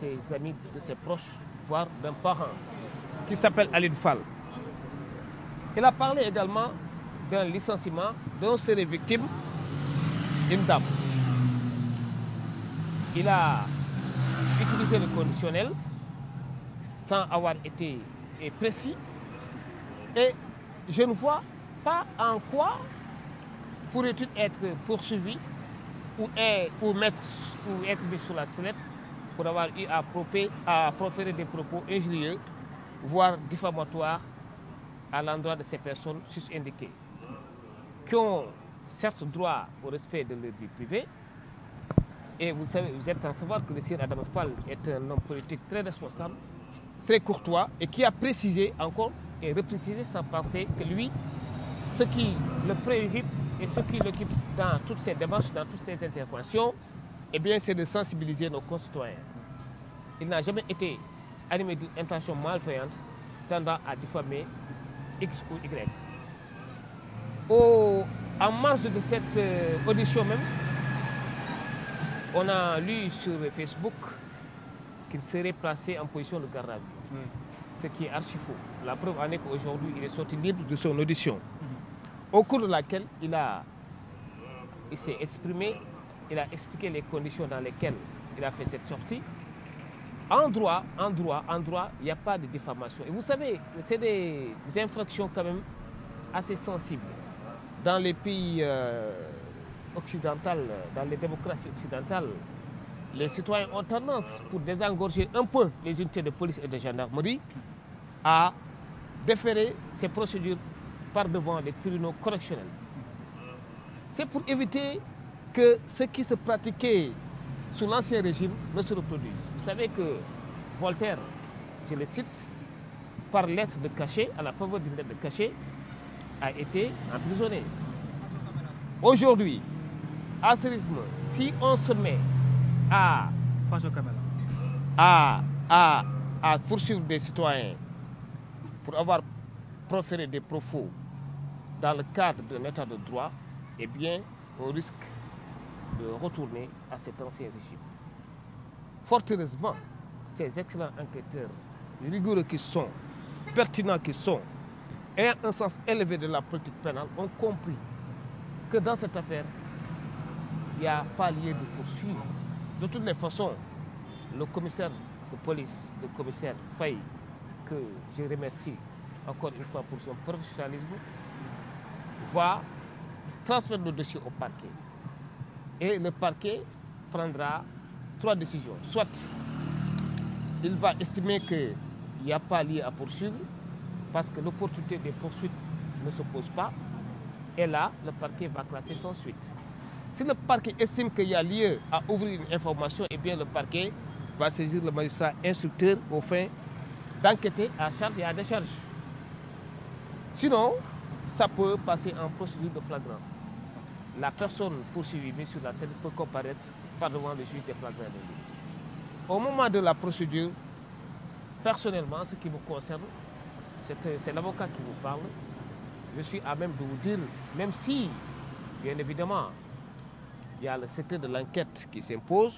ses amis, de ses proches, voire d'un parent, qui s'appelle Aline Fall. Il a parlé également d'un licenciement dont serait victime une dame. Il a utilisé le conditionnel sans avoir été précis. Et je ne vois pas en quoi pourrait-il être poursuivi ou être mis sous la sellette pour avoir eu à proférer des propos injurieux, voire diffamatoires à l'endroit de ces personnes sus-indiquées, qui ont certes droit au respect de leur vie privée. Et vous savez, vous êtes sans savoir que le sieur Adama Fall est un homme politique très responsable, très courtois, et qui a précisé encore et reprécisé sans penser que lui, ce qui le préoccupe et ce qui l'occupe dans toutes ses démarches, dans toutes ses interventions, eh bien, c'est de sensibiliser nos concitoyens. Il n'a jamais été animé d'une intention malveillante tendant à diffamer X ou Y. En marge de cette audition même, on a lu sur Facebook qu'il serait placé en position de garde à vue. Ce qui est archi faux. La preuve en est qu'aujourd'hui, il est sorti libre de son audition, au cours de laquelle il s'est exprimé, il a expliqué les conditions dans lesquelles il a fait cette sortie. En droit, il n'y a pas de diffamation. Et vous savez, c'est des infractions quand même assez sensibles. Dans les pays occidentaux, dans les démocraties occidentales, les citoyens ont tendance, pour désengorger un peu les unités de police et de gendarmerie, à déférer ces procédures par devant les tribunaux correctionnels. C'est pour éviter que ce qui se pratiquait sous l'ancien régime ne se reproduise. Vous savez que Voltaire, je le cite, par lettre de cachet, à la faveur d'une lettre de cachet, a été emprisonné. Aujourd'hui, à ce rythme, si on se met à poursuivre des citoyens pour avoir proféré des propos dans le cadre d'un état de droit, eh bien, on risque de retourner à cet ancien régime. Fort heureusement, ces excellents enquêteurs, rigoureux qui sont, pertinents qui sont, ayant un sens élevé de la politique pénale, ont compris que dans cette affaire, il n'y a pas lieu de poursuivre. De toutes les façons, le commissaire de police, le commissaire Faye, que je remercie encore une fois pour son professionnalisme, va transmettre le dossier au parquet. Et le parquet prendra 3 décisions. Soit il va estimer qu'il n'y a pas lieu à poursuivre parce que l'opportunité des poursuites ne se pose pas. Et là, le parquet va classer sans suite. Si le parquet estime qu'il y a lieu à ouvrir une information, eh bien le parquet va saisir le magistrat instructeur au fin d'enquêter à charge et à décharge. Sinon, ça peut passer en procédure de flagrance. La personne poursuivie mise sur la scène peut comparaître par devant le juge des flagrants délits. Au moment de la procédure, personnellement, ce qui me concerne, c'est l'avocat qui vous parle. Je suis à même de vous dire, même si, bien évidemment, il y a le secret de l'enquête qui s'impose,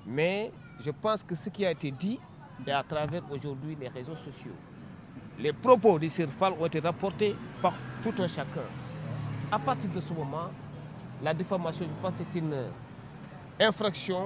mais je pense que ce qui a été dit est à travers aujourd'hui les réseaux sociaux. Les propos du sieur Fall ont été rapportés par tout un chacun. À partir de ce moment, la diffamation, je pense, c'est une infraction